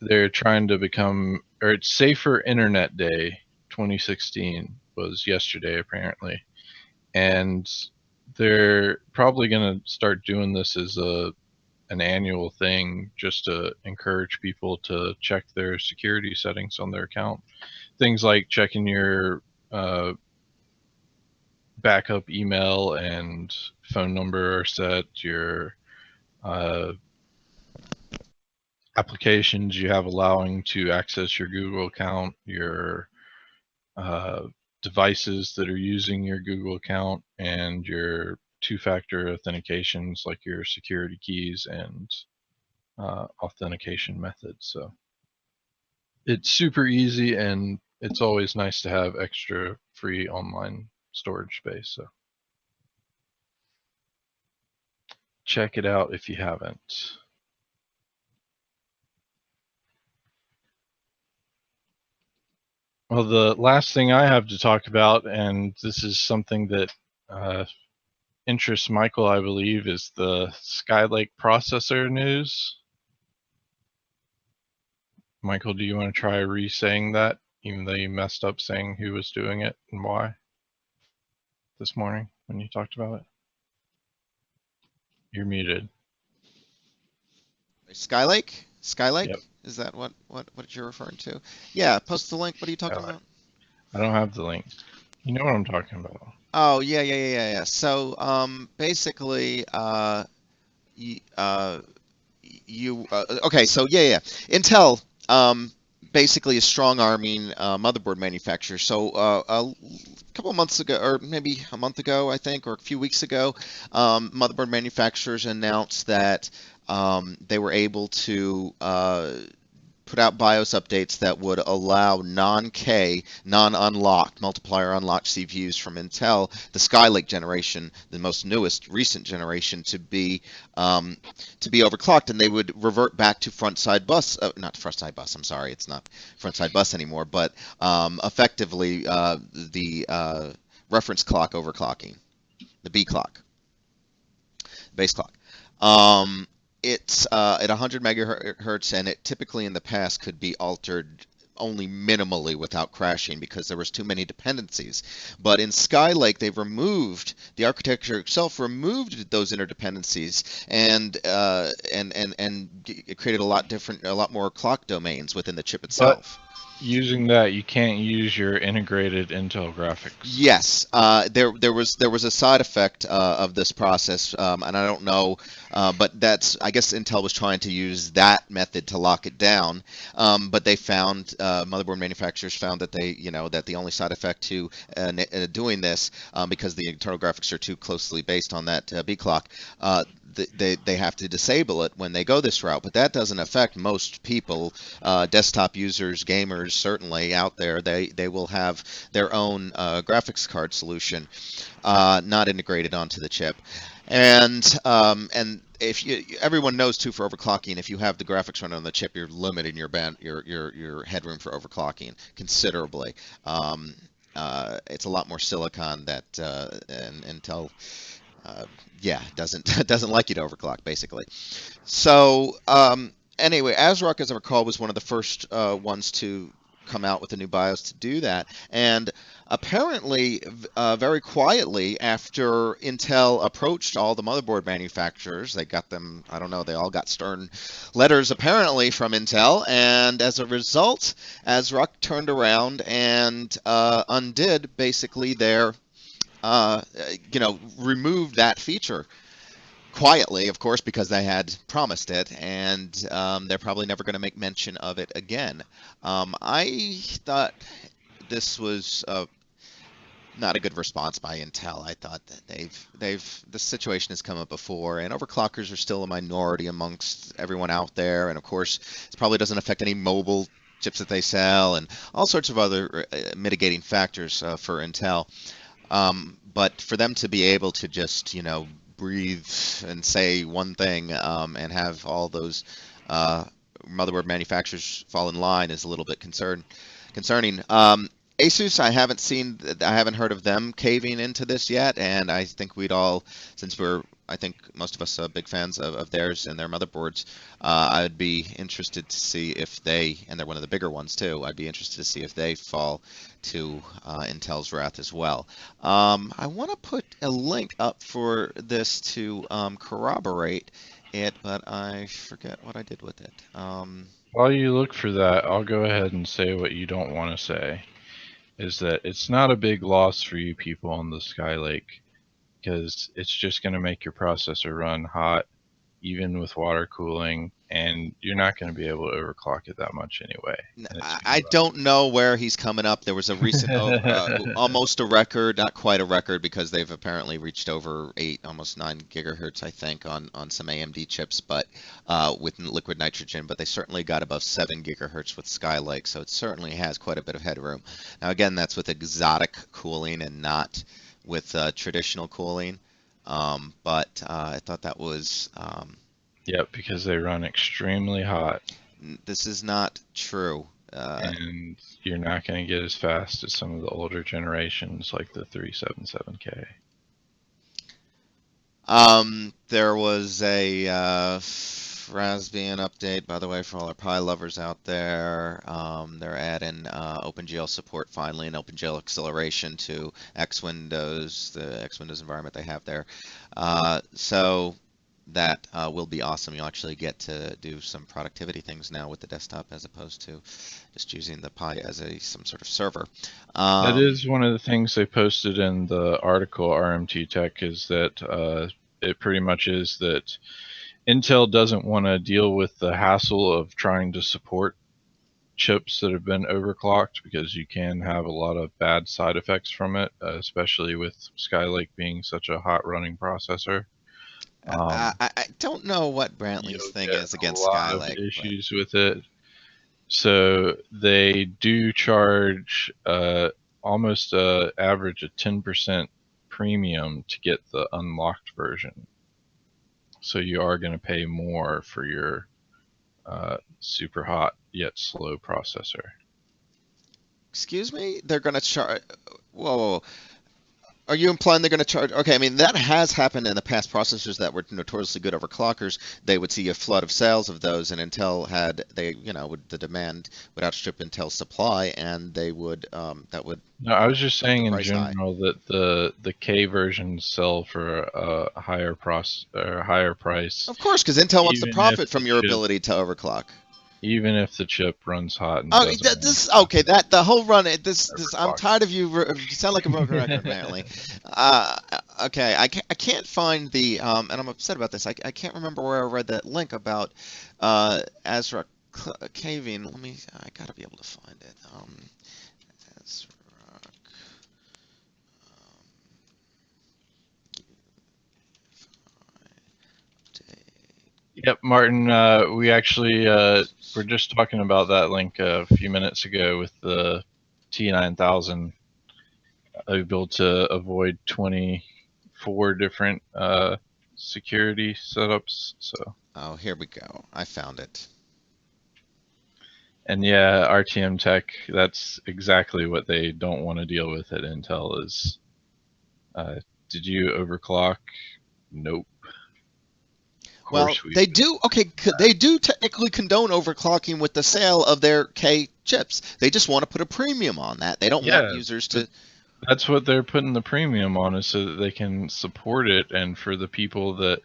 they're trying to become, or it's Safer Internet Day 2016 was yesterday apparently, and they're probably going to start doing this as an annual thing just to encourage people to check their security settings on their account. Things like checking your uh, backup email and phone number are set, your uh, applications you have allowing to access your Google account, your uh, devices that are using your Google account, and your two-factor authentications like your security keys and authentication methods. So it's super easy, and it's always nice to have extra free online storage space. So check it out if you haven't. Well, the last thing I have to talk about, and this is something that interests Michael, I believe, is the Skylake processor news. Michael, do you want to try re-saying that, even though you messed up saying who was doing it and why this morning when you talked about it? You're muted. Skylake? Skylake? Yep. Is that what you're referring to? Yeah, post the link. What are you talking about? I don't have the link. You know what I'm talking about. Oh, yeah. So, basically, okay, so yeah. Intel, basically is strong arming motherboard manufacturers. So, a couple of months ago, or maybe a month ago, I think, or a few weeks ago, motherboard manufacturers announced that they were able to put out BIOS updates that would allow non-K, non-unlocked, multiplier unlocked CPUs from Intel, the Skylake generation, the most newest recent generation, to be overclocked, and they would revert back to front side bus, not front side bus. I'm sorry, it's not front side bus anymore, but effectively the reference clock overclocking, the B clock, base clock. Um, it's at 100 megahertz, and it typically in the past could be altered only minimally without crashing because there was too many dependencies. But in Skylake, they've removed the architecture itself, removed those interdependencies, and it created a lot more clock domains within the chip itself. Using that, you can't use your integrated Intel graphics. Yes, there was a side effect of this process, and I don't know, but that's I guess Intel was trying to use that method to lock it down, but they found motherboard manufacturers found that that the only side effect to doing this, because the internal graphics are too closely based on that B clock, they have to disable it when they go this route, but that doesn't affect most people, desktop users, gamers certainly out there. They will have their own graphics card solution, not integrated onto the chip. And if everyone knows too, for overclocking, if you have the graphics running on the chip, you're limiting your headroom for overclocking considerably. It's a lot more silicon that and Intel doesn't like you to overclock basically. So anyway, ASRock, as I recall, was one of the first ones to come out with a new BIOS to do that, and apparently very quietly after Intel approached all the motherboard manufacturers, they got them, I don't know, they all got stern letters apparently from Intel, and as a result, ASRock turned around and undid basically their removed that feature quietly, of course, because they had promised it, and they're probably never going to make mention of it again. I thought this was not a good response by Intel. I thought that this situation has come up before, and overclockers are still a minority amongst everyone out there, and of course, this probably doesn't affect any mobile chips that they sell, and all sorts of other mitigating factors for Intel. But for them to be able to just, breathe and say one thing and have all those motherboard manufacturers fall in line is a little bit concerning. Asus, I haven't heard of them caving into this yet, and I think since I think most of us are big fans of theirs and their motherboards, I'd be interested to see if and they're one of the bigger ones too, I'd be interested to see if they fall to Intel's wrath as well. I want to put a link up for this to corroborate it, but I forget what I did with it. While you look for that, I'll go ahead and say what you don't want to say, is that it's not a big loss for you people on the Skylake, because it's just going to make your processor run hot, even with water cooling, and you're not going to be able to overclock it that much anyway. I don't know where he's coming up. There was a recent, almost a record, not quite a record, because they've apparently reached over 8, almost 9 gigahertz, I think, on some AMD chips, but with liquid nitrogen. But they certainly got above 7 gigahertz with Skylake, so it certainly has quite a bit of headroom. Now, again, that's with exotic cooling and not with traditional cooling. But I thought that was. Yep, because they run extremely hot. This is not true. and you're not going to get as fast as some of the older generations like the 377K. There was a Raspbian update, by the way, for all our Pi lovers out there. They're adding OpenGL support finally and OpenGL acceleration to X Windows, the X Windows environment they have there. So that will be awesome. You'll actually get to do some productivity things now with the desktop as opposed to just using the Pi as some sort of server. That is one of the things they posted in the article, RMT Tech, is that it pretty much is that Intel doesn't want to deal with the hassle of trying to support chips that have been overclocked, because you can have a lot of bad side effects from it, especially with Skylake being such a hot running processor. I don't know what Brantley's You'll thing get is a against lot of Skylake, but issues with it. So they do charge almost an average of 10% premium to get the unlocked version. So you are going to pay more for your super hot yet slow processor. excuse me, they're going to charge. Whoa, whoa, whoa. Are you implying they're going to charge? Okay, I mean, that has happened in the past. Processors that were notoriously good overclockers, they would see a flood of sales of those, and Intel had, the demand would outstrip Intel's supply, and they would, that would No, I was just keep the saying in price high. general that the K versions sell for a higher price, Of course, because Intel wants to even if profit the from your chip ability to overclock. even if the chip runs hot and Oh, doesn't run this fast okay. That the whole run. This. I'm overclock. tired of you. You sound like a broken record, apparently. Okay. I can't find the. And I'm upset about this. I can't remember where I read that link about Azra caving. Let me. I gotta be able to find it. Azra. Yep, Martin. We actually were just talking about that link a few minutes ago with the T9000. Able to avoid 24 different security setups. So. Oh, here we go. I found it. And yeah, RTM Tech. That's exactly what they don't want to deal with at Intel. Is did you overclock? Nope. Of Well, course we they would. do. Okay, they do technically condone overclocking with the sale of their K chips. They just want to put a premium on that. They don't want Yeah, users but to. that's what they're putting the premium on, is so that they can support it, and for the people that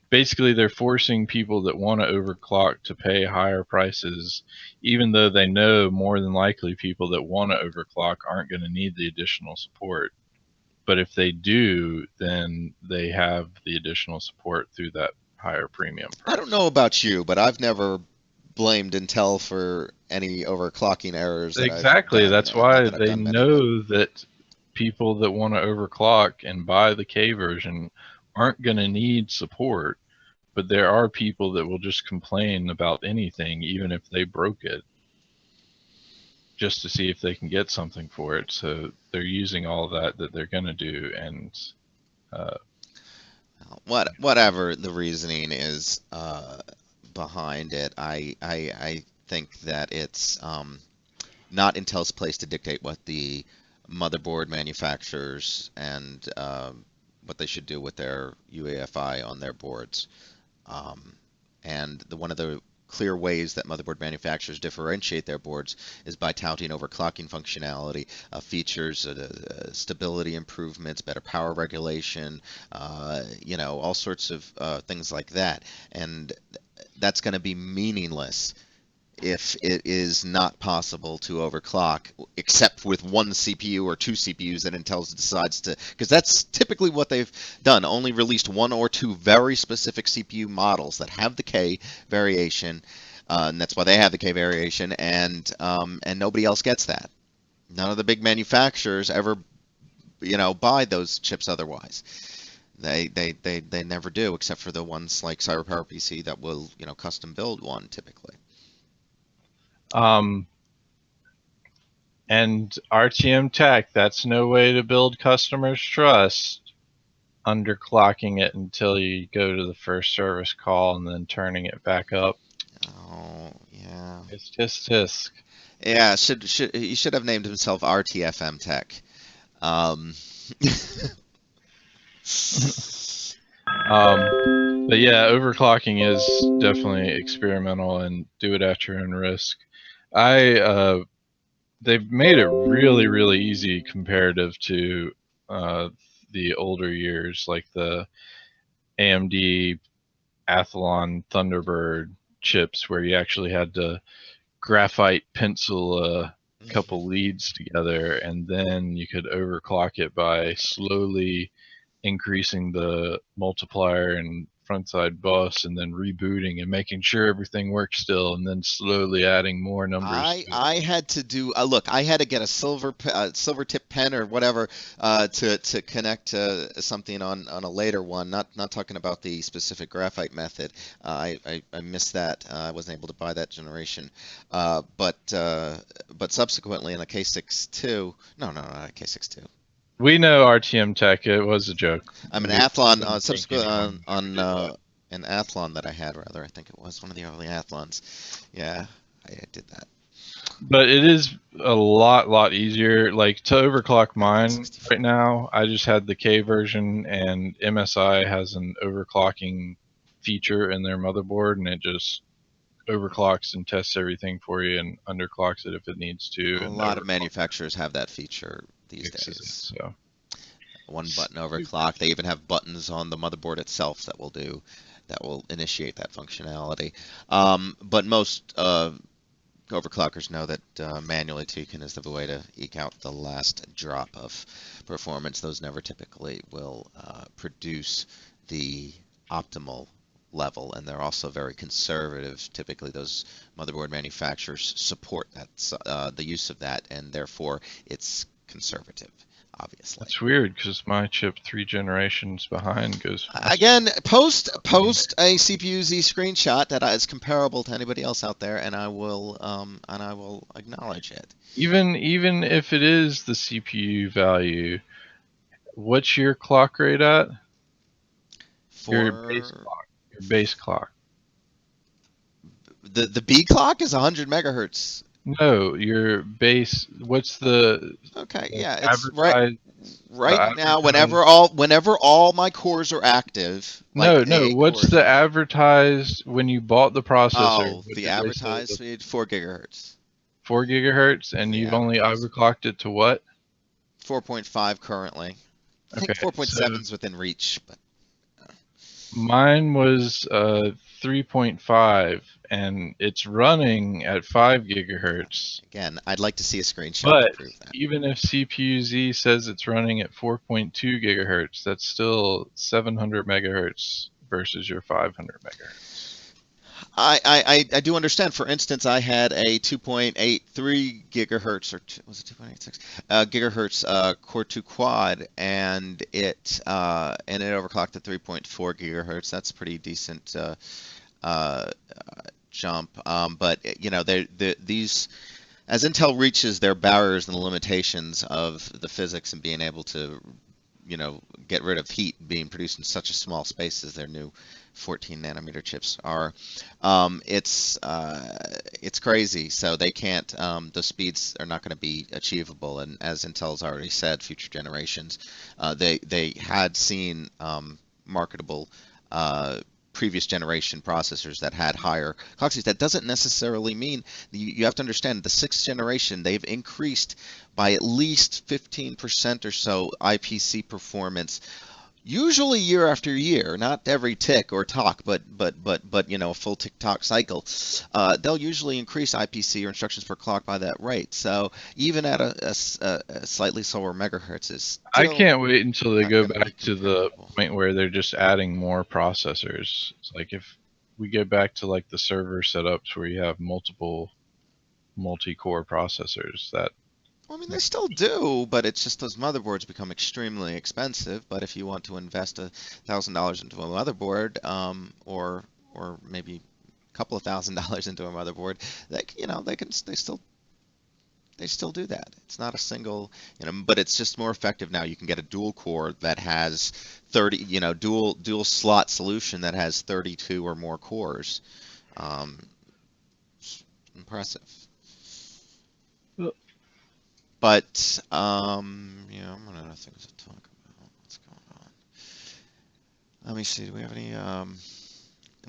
basically they're forcing people that want to overclock to pay higher prices, even though they know more than likely people that want to overclock aren't going to need the additional support. But if they do, then they have the additional support through that higher premium I don't price. know about you, but I've never blamed Intel for any overclocking errors that I've Exactly. done. That's Not why that I've they done many, but know that people that want to overclock and buy the K version aren't going to need support. But there are people that will just complain about anything, even if they broke it, just to see if they can get something for it. So they're using all that they're going to do. And uh, whatever the reasoning is behind it, I think that it's not Intel's place to dictate what the motherboard manufacturers and what they should do with their UEFI on their boards. Um, and one of the clear ways that motherboard manufacturers differentiate their boards is by touting overclocking functionality, features, stability improvements, better power regulation, all sorts of things like that. And that's going to be meaningless if it is not possible to overclock, except with one CPU or two CPUs that Intel decides to, because that's typically what they've done, only released one or two very specific CPU models that have the K variation, and that's why they have the K variation, and nobody else gets that. None of the big manufacturers ever, buy those chips otherwise. They never do, except for the ones like CyberPower PC that will, custom build one typically. um, and RTM Tech, that's no way to build customers' trust. Underclocking it until you go to the first service call and then turning it back up. Oh, yeah. It's just tisk. Yeah, he should have named himself RTFM Tech. Um, But yeah, overclocking is definitely experimental and do it at your own risk. I they've made it really really easy comparative to uh, the older years, like the AMD Athlon Thunderbird chips, where you actually had to graphite pencil a couple leads together, and then you could overclock it by slowly increasing the multiplier and frontside bus, and then rebooting and making sure everything works still, and then slowly adding more numbers to it. I had to do look. I had to get a silver tip pen or whatever to connect to something on a later one. Not talking about the specific graphite method. I missed that. I wasn't able to buy that generation. But subsequently in a K62, no, not a K62. We know RTM Tech. It was a joke. I'm an We Athlon didn't think subsequent anyone would ever on do that. an Athlon that I had rather. I think it was one of the early Athlons. Yeah, I did that. But it is a lot easier. Like to overclock mine 64. right now, I just had the K version, and MSI has an overclocking feature in their motherboard, and it just overclocks and tests everything for you and underclocks it if it needs to, A and lot of overclocks manufacturers have that feature these fixes it. days. So One button super overclock. They even have buttons on the motherboard itself that will initiate that functionality. But most overclockers know that manually tweaking is the way to eke out the last drop of performance. Those never typically will produce the optimal level, and they're also very conservative. Typically, those motherboard manufacturers support the use of that, and therefore it's conservative, obviously. That's weird because my chip 3 generations behind goes faster. Again, post a CPU Z screenshot that is comparable to anybody else out there, and I will acknowledge it. Even if it is the CPU value, what's your clock rate at? Your base For clock. Your base clock. the B clock is 100 megahertz. No, your base. What's Okay, the yeah, it's advertised? The right now. advertised. Whenever all my cores are active, like No. A What's cores. the advertised when you bought the processor? Oh, What the did they say? advertised speed 4 gigahertz. 4 gigahertz, and The you've only advertised overclocked it to what? 4.5 currently. I think Okay, so 4.7 is within reach, but mine was 3.5, and it's running at 5 gigahertz. again, I'd like to see a screenshot to But prove that. even if CPU-Z says it's running at 4.2 gigahertz, that's still 700 megahertz versus your 500 megahertz. I do understand. For instance, I had a 2.83 gigahertz, or was it 2.86 gigahertz Core 2 quad, and it overclocked to 3.4 gigahertz. That's a pretty decent uh, jump. But you know, these as Intel reaches their barriers and the limitations of the physics and being able to get rid of heat being produced in such a small space as their new 14 nanometer chips are. It's crazy. So they can't. The speeds are not going to be achievable. And as Intel's already said, future generations, they had seen marketable. Previous generation processors that had higher clock speeds. That doesn't necessarily mean you have to understand the sixth generation they've increased by at least 15% or so IPC performance, usually year after year, not every tick or talk, but a full tick-tock cycle. They'll usually increase IPC or instructions per clock by that rate. So even at a slightly slower megahertz is I still can't wait until they not go going to be back to the comparable. point where they're just adding more processors. It's like if we go back to like the server setups where you have multiple multi-core processors, that Well, I mean, they makes still do, but it's just those motherboards become extremely expensive. But if you want to invest $1,000 into a motherboard, or maybe a couple of $1,000 into a motherboard, they still do that. It's not a single, but it's just more effective now. You can get a dual core that has 30, dual slot solution that has 32 or more cores. Um, it's impressive. But yeah, I'm running out of things to talk about. What's going on? Let me see. Do we have any?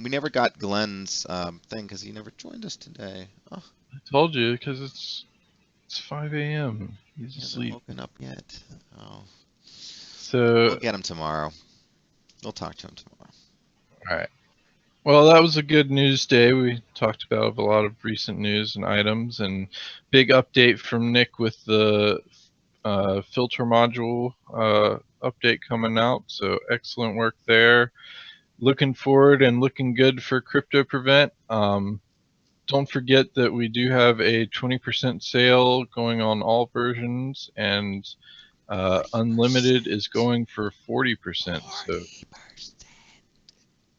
We never got Glenn's thing because he never joined us today. Oh, I told you, because it's 5 a.m. He's he hasn't asleep. woken up yet. Oh, So, we'll get him tomorrow. We'll talk to him tomorrow. all right. Well, that was a good news day. We talked about a lot of recent news and items, and big update from Nick with the filter module update coming out. So excellent work there. Looking forward and looking good for CryptoPrevent. Don't forget that we do have a 20% sale going on all versions, and Unlimited is going for 40%. So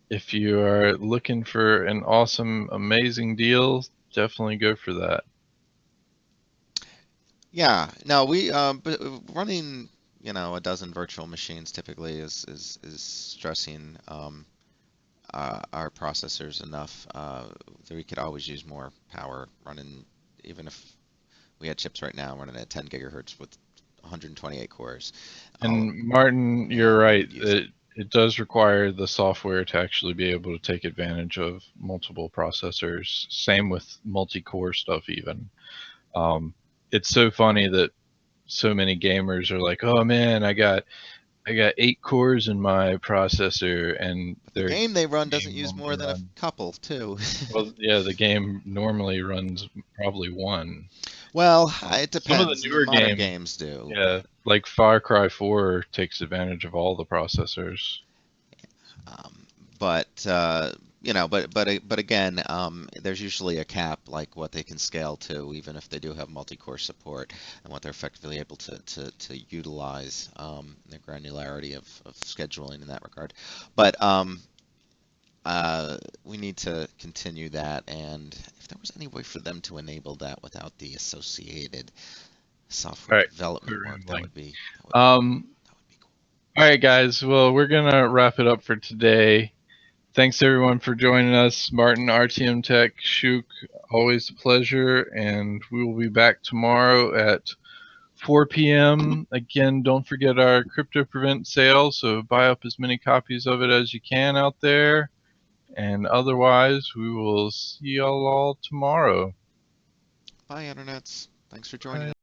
if you are looking for an awesome, amazing deal, definitely go for that. Yeah, no, we but running, a dozen virtual machines typically is stressing our processors enough that we could always use more power running, even if we had chips right now running at 10 gigahertz with 128 cores. And Martin, Yeah, you're we right. would use it. It does require the software to actually be able to take advantage of multiple processors. Same with multi-core stuff even. Um, it's so funny that so many gamers are like, "Oh man, I got 8 cores in my processor," and But the their game they run doesn't game use only more than a runs. couple, too. Well, yeah, the game normally runs probably one. Well, it Some of the depends. newer Modern games, games do, yeah, but like Far Cry 4 takes advantage of all the processors. Um, but but again, there's usually a cap, like what they can scale to, even if they do have multi-core support, and what they're effectively able to utilize, the granularity of scheduling in that regard. But we need to continue that, and if there was any way for them to enable that without the associated All software right, quit development work, rambling. that would be cool. All right, guys. Well, we're gonna wrap it up for today. Thanks everyone for joining us. Martin, RTM Tech, Shuk, always a pleasure, and we will be back tomorrow at 4 p.m. Again, don't forget our CryptoPrevent sale, so buy up as many copies of it as you can out there. And otherwise, we will see y'all all tomorrow. Bye, internets. Thanks for joining Bye. us.